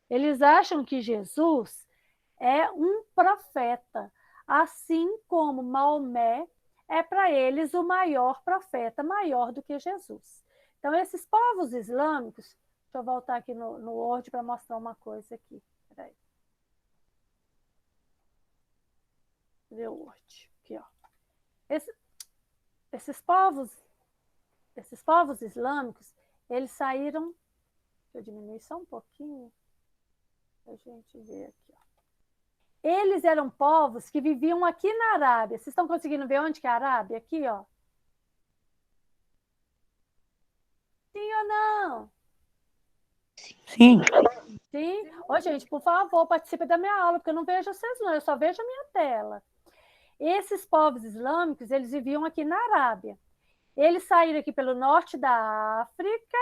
Speaker 1: Eles acham que Jesus é um profeta, assim como Maomé é para eles o maior profeta, maior do que Jesus. Então, esses povos islâmicos... Deixa eu voltar aqui no Word para mostrar uma coisa aqui. Peraí. Cadê o Word? Aqui, ó. Esses povos islâmicos, eles saíram... Deixa eu diminuir só um pouquinho. A gente vê aqui, ó. Eles eram povos que viviam aqui na Arábia. Vocês estão conseguindo ver onde que é a Arábia? Aqui, ó. Sim ou não?
Speaker 2: Sim.
Speaker 1: Sim? Ô, gente, por favor, participe da minha aula, porque eu não vejo vocês não, eu só vejo a minha tela. Esses povos islâmicos, eles viviam aqui na Arábia. Eles saíram aqui pelo norte da África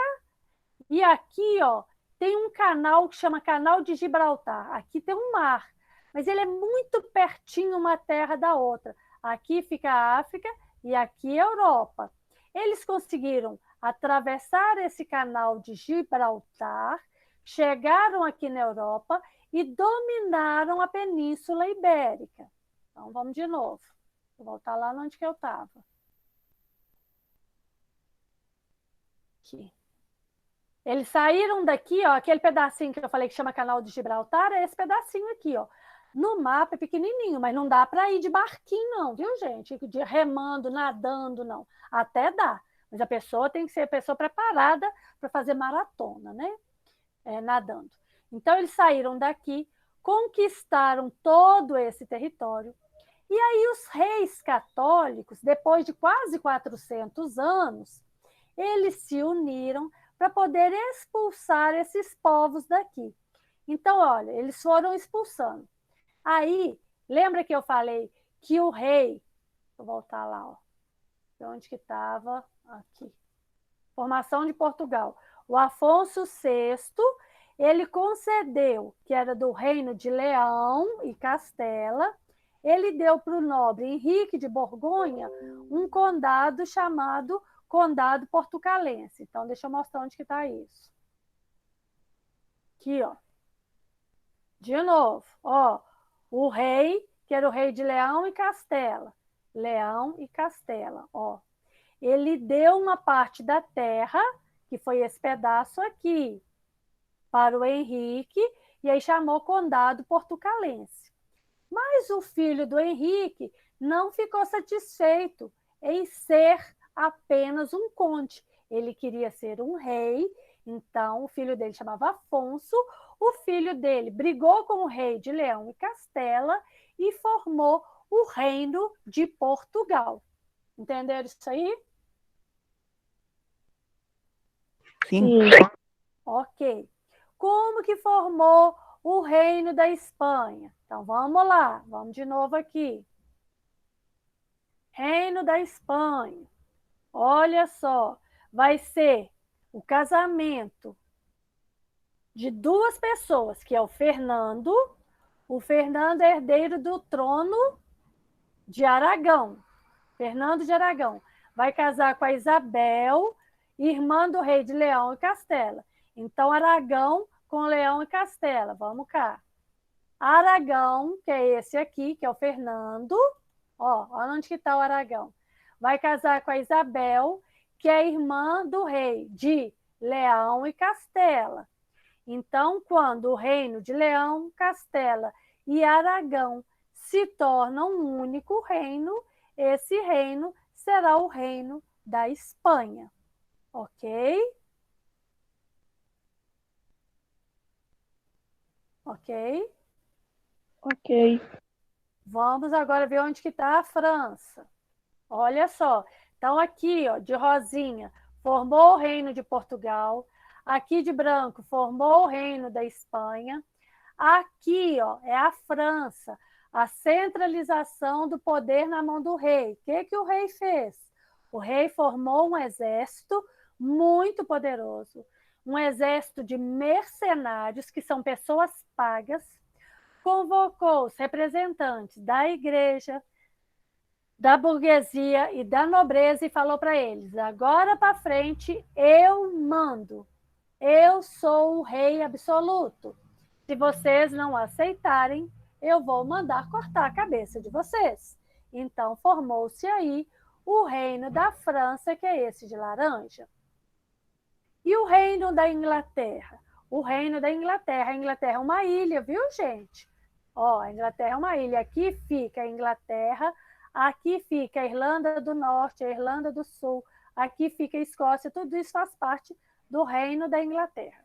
Speaker 1: e aqui, ó, tem um canal que chama Canal de Gibraltar. Aqui tem um mar, mas ele é muito pertinho uma terra da outra. Aqui fica a África e aqui a Europa. Eles conseguiram atravessar esse canal de Gibraltar, chegaram aqui na Europa e dominaram a Península Ibérica. Então, vamos de novo. Vou voltar lá onde que eu estava. Aqui. Eles saíram daqui, ó, aquele pedacinho que eu falei que chama Canal de Gibraltar, é esse pedacinho aqui, ó. No mapa é pequenininho, mas não dá para ir de barquinho não, viu, gente? De remando, nadando, não. Até dá, Mas a pessoa tem que ser a pessoa preparada para fazer maratona, né? Nadando. Então, eles saíram daqui, conquistaram todo esse território. E aí os reis católicos, depois de quase 400 anos, eles se uniram para poder expulsar esses povos daqui. Então, olha, eles foram expulsando. Aí, lembra que eu falei que o rei, vou voltar lá, ó, de onde que estava? Aqui. Formação de Portugal. O Afonso VI, ele concedeu, que era do reino de Leão e Castela, ele deu para o nobre Henrique de Borgonha um condado chamado Condado Portucalense. Então, deixa eu mostrar onde que está isso. Aqui, ó. De novo, ó. O rei, que era o rei de Leão e Castela. Leão e Castela, ó. Ele deu uma parte da terra, que foi esse pedaço aqui, para o Henrique, e aí chamou Condado Portucalense. Mas o filho do Henrique não ficou satisfeito em ser apenas um conde. Ele queria ser um rei, então o filho dele chamava Afonso. O filho dele brigou com o rei de Leão e Castela e formou o Reino de Portugal. Entenderam isso aí?
Speaker 2: Sim.
Speaker 1: Ok. Como que formou o Reino da Espanha? Então, vamos lá. Vamos de novo aqui. Reino da Espanha. Olha só. Vai ser o casamento de duas pessoas, que é o Fernando é herdeiro do trono de Aragão. Fernando de Aragão. Vai casar com a Isabel, irmã do rei de Leão e Castela. Então, Aragão com Leão e Castela. Vamos cá. Aragão, que é esse aqui, que é o Fernando. Ó, olha onde que está o Aragão. Vai casar com a Isabel, que é irmã do rei de Leão e Castela. Então, quando o reino de Leão, Castela e Aragão se tornam um único reino, esse reino será o reino da Espanha. Ok? Ok?
Speaker 3: Ok.
Speaker 1: Vamos agora ver onde que está a França. Olha só. Então, aqui, ó, de rosinha, formou o reino de Portugal. Aqui de branco, formou o reino da Espanha. Aqui, ó, é a França. A centralização do poder na mão do rei. O que o rei fez? O rei formou um exército muito poderoso. Um exército de mercenários, que são pessoas pagas. Convocou os representantes da igreja, da burguesia e da nobreza e falou para eles: agora para frente eu mando, eu sou o rei absoluto. Se vocês não aceitarem, eu vou mandar cortar a cabeça de vocês. Então formou-se aí o reino da França, que é esse de laranja. E o reino da Inglaterra? O reino da Inglaterra. A Inglaterra é uma ilha, viu, gente? Ó, a Inglaterra é uma ilha. Aqui fica a Inglaterra, aqui fica a Irlanda do Norte, a Irlanda do Sul, aqui fica a Escócia, tudo isso faz parte do reino da Inglaterra.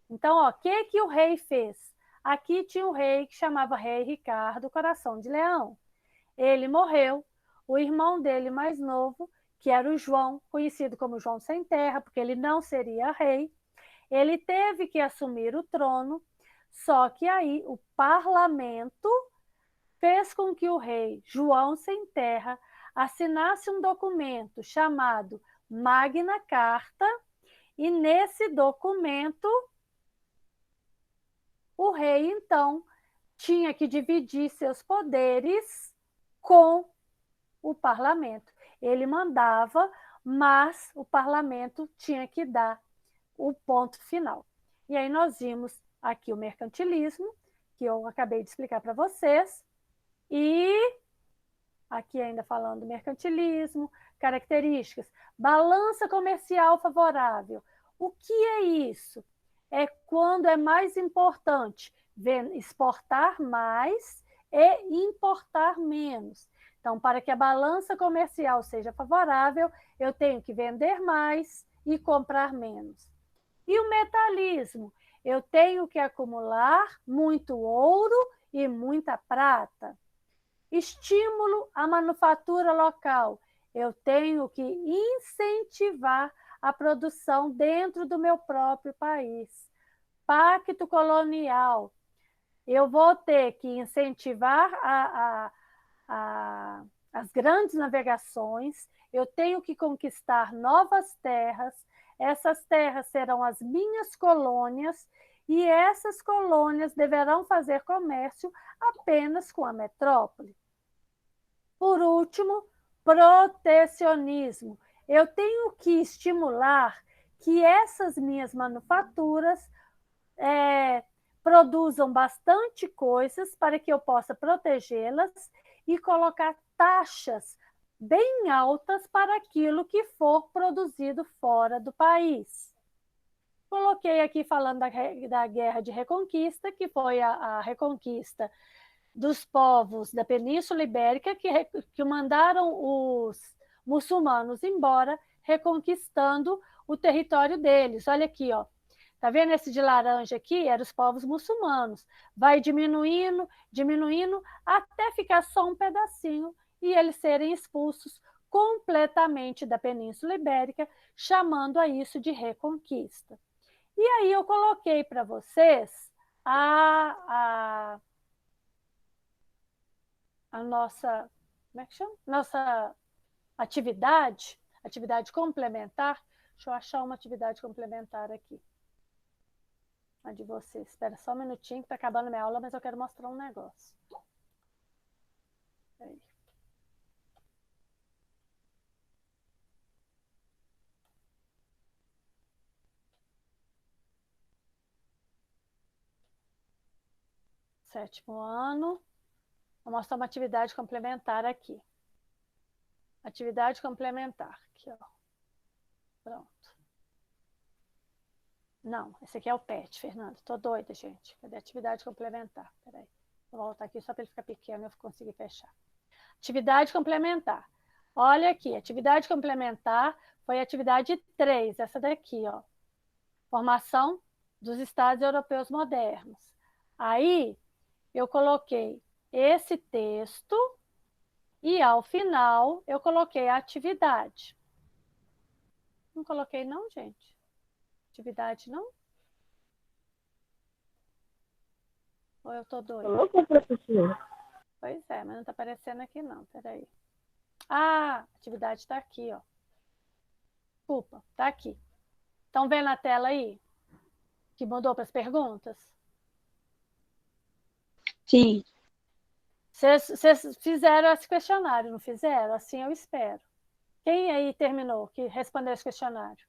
Speaker 1: Então, ó, o que o rei fez? Aqui tinha um rei que chamava Rei Ricardo, Coração de Leão. Ele morreu, o irmão dele mais novo, que era o João, conhecido como João Sem Terra, porque ele não seria rei, ele teve que assumir o trono, só que aí o parlamento fez com que o rei João Sem Terra assinasse um documento chamado Magna Carta, e nesse documento o rei, então, tinha que dividir seus poderes com o parlamento. Ele mandava, mas o parlamento tinha que dar o ponto final. E aí nós vimos aqui o mercantilismo, que eu acabei de explicar para vocês, e aqui ainda falando do mercantilismo, características, balança comercial favorável. O que é isso? É quando é mais importante exportar mais e importar menos. Então, para que a balança comercial seja favorável, eu tenho que vender mais e comprar menos. E o metalismo? Eu tenho que acumular muito ouro e muita prata. Estímulo à manufatura local. Eu tenho que incentivar a produção dentro do meu próprio país. Pacto colonial. Eu vou ter que incentivar as grandes navegações, eu tenho que conquistar novas terras, essas terras serão as minhas colônias, e essas colônias deverão fazer comércio apenas com a metrópole. Por último, protecionismo. Eu tenho que estimular que essas minhas manufaturas produzam bastante coisas para que eu possa protegê-las e colocar taxas bem altas para aquilo que for produzido fora do país. Coloquei aqui falando da Guerra de Reconquista, que foi a reconquista dos povos da Península Ibérica que mandaram os muçulmanos embora, reconquistando o território deles. Olha aqui, ó. Tá vendo esse de laranja aqui? Eram os povos muçulmanos. Vai diminuindo, diminuindo, até ficar só um pedacinho e eles serem expulsos completamente da Península Ibérica, chamando a isso de reconquista. E aí eu coloquei para vocês a nossa, como é que chama? Nossa atividade complementar. Deixa eu achar uma atividade complementar aqui. A de vocês. Espera só um minutinho que está acabando minha aula, mas eu quero mostrar um negócio. Aí. Sétimo ano. Vou mostrar uma atividade complementar aqui. Atividade complementar. Aqui, ó. Pronto. Não, esse aqui é o PET, Fernando. Tô doida, gente. Cadê a atividade complementar? Peraí. Vou voltar aqui só para ele ficar pequeno e eu conseguir fechar. Atividade complementar. Olha aqui, atividade complementar foi a atividade 3, essa daqui, ó. Formação dos Estados Europeus Modernos. Aí, eu coloquei esse texto e, ao final, eu coloquei a atividade. Não coloquei não, gente? Atividade não? Ou eu tô doida?
Speaker 2: Colocou, professora.
Speaker 1: Pois é, mas não tá aparecendo aqui não, peraí. Ah, a atividade está aqui, ó. Desculpa, tá aqui. Estão vendo a tela aí? Que mudou para as perguntas?
Speaker 3: Sim.
Speaker 1: Vocês fizeram esse questionário, não fizeram? Assim eu espero. Quem aí terminou, que respondeu esse questionário?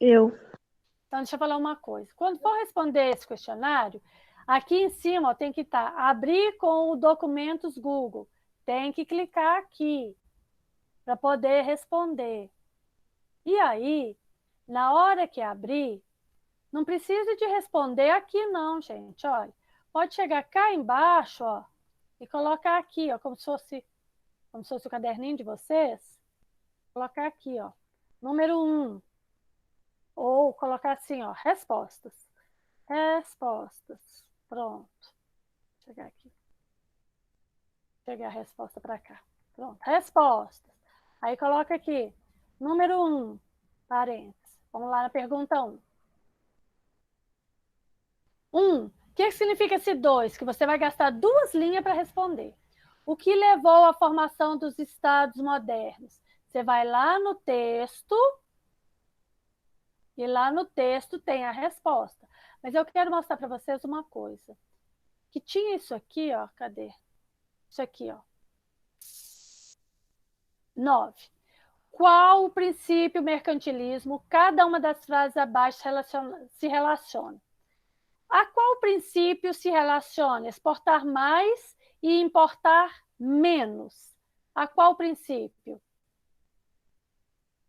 Speaker 2: Eu.
Speaker 1: Então, deixa eu falar uma coisa. Quando for responder esse questionário, aqui em cima ó, tem que estar abrir com o documentos Google. Tem que clicar aqui para poder responder. E aí, na hora que abrir, não precisa de responder aqui não, gente. Olha, pode chegar cá embaixo, ó, e colocar aqui, ó, como se fosse o caderninho de vocês. Colocar aqui, ó, número 1. Ou colocar assim, ó, respostas. Respostas. Pronto. Vou chegar aqui. Vou pegar a resposta para cá. Pronto. Respostas. Aí coloca aqui, número 1, parênteses. Vamos lá na pergunta 1. 1. O que significa esse 2? Que você vai gastar 2 linhas para responder. O que levou à formação dos estados modernos? Você vai lá no texto e lá no texto tem a resposta. Mas eu quero mostrar para vocês uma coisa. Que tinha isso aqui, ó, cadê? Isso aqui, ó. 9. Qual o princípio mercantilismo? Cada uma das frases abaixo se relaciona. A qual princípio se relaciona? Exportar mais e importar menos. A qual princípio? O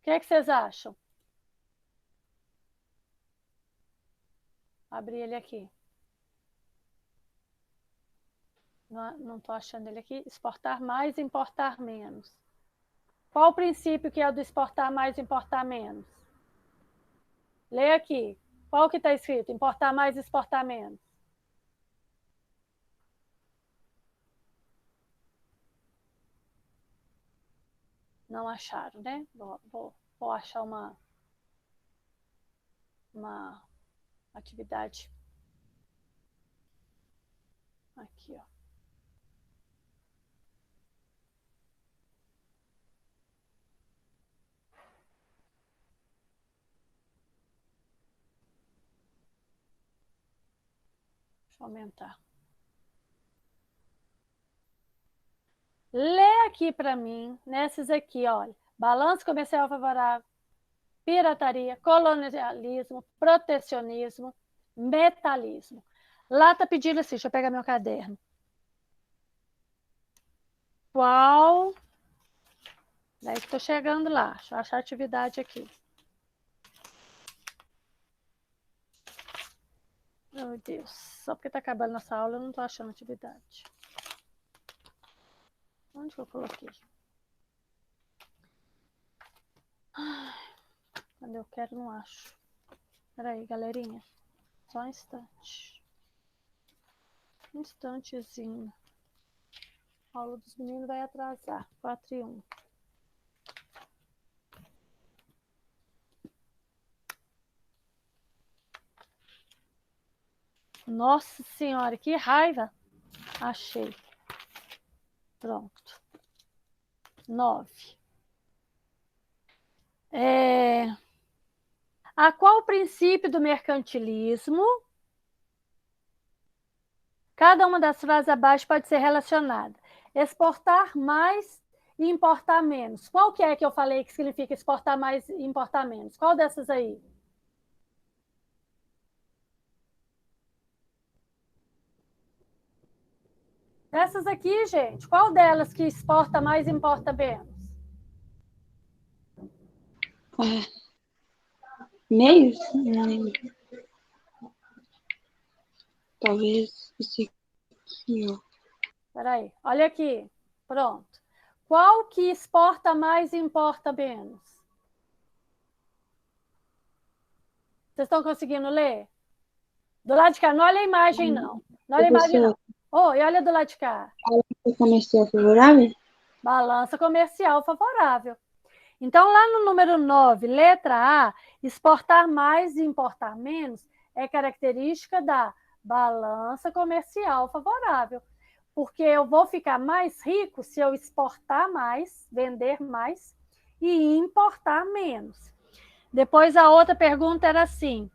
Speaker 1: que é que vocês acham? Abri ele aqui. Não estou achando ele aqui. Exportar mais, importar menos. Qual o princípio que é o do exportar mais, importar menos? Lê aqui. Qual que está escrito? Importar mais, exportar menos. Não acharam, né? Vou achar uma atividade. Aqui, ó. Deixa eu aumentar. Lê aqui para mim, nessas aqui, olha. Balanço comercial favorável, pirataria, colonialismo, protecionismo, metalismo. Lá tá pedindo assim, deixa eu pegar meu caderno. Qual? Daí que estou chegando lá. Deixa eu achar a atividade aqui. Meu Deus. Só porque está acabando nossa aula, eu não estou achando atividade. Onde que eu coloquei? Ai, quando eu quero, não acho. Peraí, galerinha. Só um instante. Um instantezinho. A aula dos meninos vai atrasar. 4:01. Nossa Senhora, que raiva! Achei. Pronto. 9. A qual princípio do mercantilismo cada uma das frases abaixo pode ser relacionada? Exportar mais e importar menos. Qual que é que eu falei que significa exportar mais e importar menos? Qual dessas aí? Dessas aqui, gente. Qual delas que exporta mais e importa menos?
Speaker 3: Meios? Não lembro. Talvez esse aqui, ó.
Speaker 1: Peraí, olha aqui. Pronto. Qual que exporta mais e importa menos? Vocês estão conseguindo ler? Do lado de cá, não olha a imagem, não. Não olha a imagem, não. Oh, e olha do lado de cá.
Speaker 3: Balança comercial favorável?
Speaker 1: Balança comercial favorável. Então, lá no número 9, letra A, exportar mais e importar menos é característica da balança comercial favorável. Porque eu vou ficar mais rico se eu exportar mais, vender mais e importar menos. Depois, a outra pergunta era assim,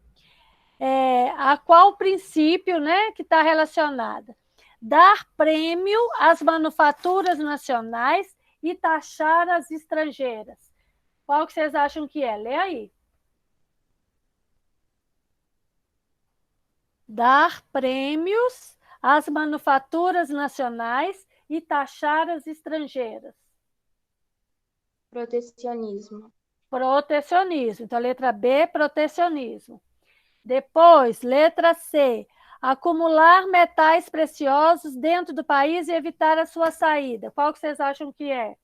Speaker 1: a qual princípio, né, que está relacionada? Dar prêmio às manufaturas nacionais e taxar as estrangeiras. Qual que vocês acham que é? Lê aí. Dar prêmios às manufaturas nacionais e taxar as estrangeiras.
Speaker 3: Protecionismo.
Speaker 1: Protecionismo. Então, letra B, protecionismo. Depois, letra C, acumular metais preciosos dentro do país e evitar a sua saída. Qual que vocês acham que é?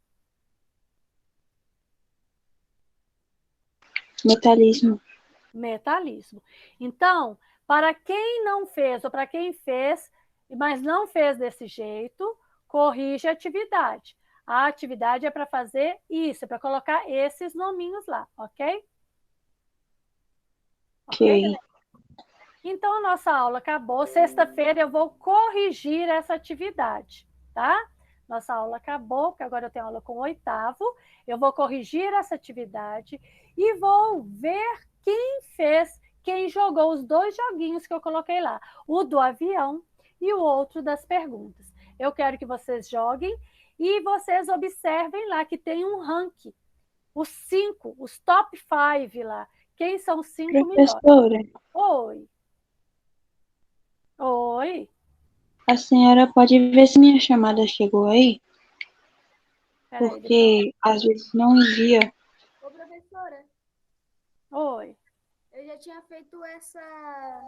Speaker 3: Metalismo.
Speaker 1: Metalismo. Então, para quem não fez ou para quem fez, mas não fez desse jeito, corrige a atividade. A atividade é para fazer isso, é para colocar esses nominhos lá, ok?
Speaker 3: Ok.
Speaker 1: Então, a nossa aula acabou. Sexta-feira eu vou corrigir essa atividade, tá? Nossa aula acabou, porque agora eu tenho aula com o 8º. Eu vou corrigir essa atividade e vou ver quem jogou os 2 joguinhos que eu coloquei lá. O do avião e o outro das perguntas. Eu quero que vocês joguem e vocês observem lá que tem um ranking. Os 5, os top 5 lá. Quem são os 5 melhores?
Speaker 3: Professora,
Speaker 1: Oi. Oi.
Speaker 3: a senhora pode ver se minha chamada chegou aí?
Speaker 1: Peraí,
Speaker 3: Porque às vezes não envia.
Speaker 5: Ô, professora,
Speaker 1: Oi.
Speaker 5: eu já tinha feito essa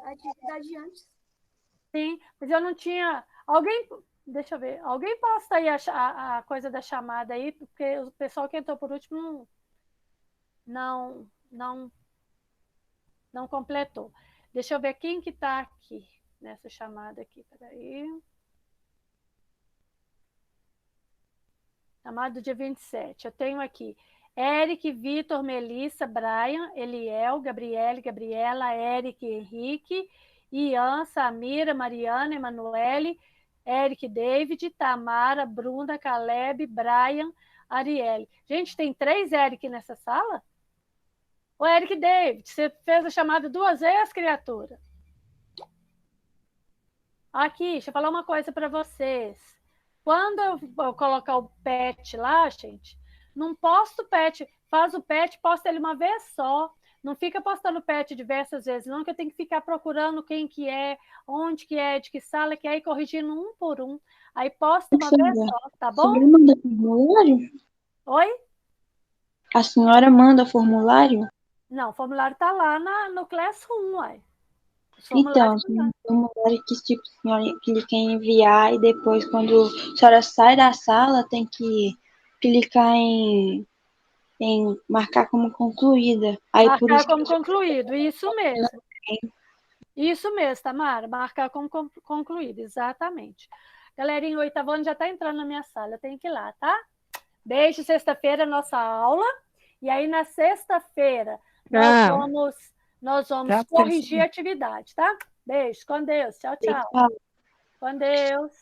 Speaker 5: atividade antes.
Speaker 1: Sim, mas eu não tinha... Alguém Deixa eu ver. Alguém posta aí a coisa da chamada aí, porque o pessoal que entrou por último não, não, não completou. Deixa eu ver quem que está aqui nessa chamada aqui. Peraí. Chamada do dia 27. Eu tenho aqui Eric, Vitor, Melissa, Brian, Eliel, Gabriele, Gabriela, Eric, Henrique, Ian, Samira, Mariana, Emanuele, Eric, David, Tamara, Bruna, Caleb, Brian, Arielle. Gente, tem 3 Eric nessa sala? Ô, Eric David, você fez a chamada 2 vezes, criatura? Aqui, deixa eu falar uma coisa para vocês. Quando eu colocar o pet lá, gente, não posta o pet, faz o pet, posta ele uma vez só. Não fica postando pet diversas vezes, não, que eu tenho que ficar procurando quem que é, onde que é, de que sala que é, e corrigindo um por um. Aí posta uma vez só, tá
Speaker 3: A
Speaker 1: bom?
Speaker 3: senhora manda formulário?
Speaker 1: Oi?
Speaker 3: A senhora manda formulário?
Speaker 1: Não, o formulário tá lá no Classroom, uai. Os
Speaker 3: Então,
Speaker 1: formulários estão lá.
Speaker 3: formulário que tipo, a senhora clica em enviar e depois, quando a senhora sai da sala, tem que clicar em marcar como concluída. Aí por
Speaker 1: Marcar
Speaker 3: isso
Speaker 1: como
Speaker 3: que
Speaker 1: concluído, isso mesmo. Isso mesmo, Tamara, marcar como concluído, exatamente. Galerinha, o 8º ano já está entrando na minha sala, eu tenho que ir lá, tá? Beijo, sexta-feira é nossa aula. E aí, na sexta-feira, nós vamos corrigir a atividade, tá? Beijo, com Deus. Tchau, tchau. Com Deus.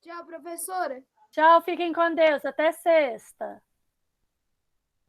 Speaker 5: Tchau, professora.
Speaker 1: Tchau, fiquem com Deus. Até sexta.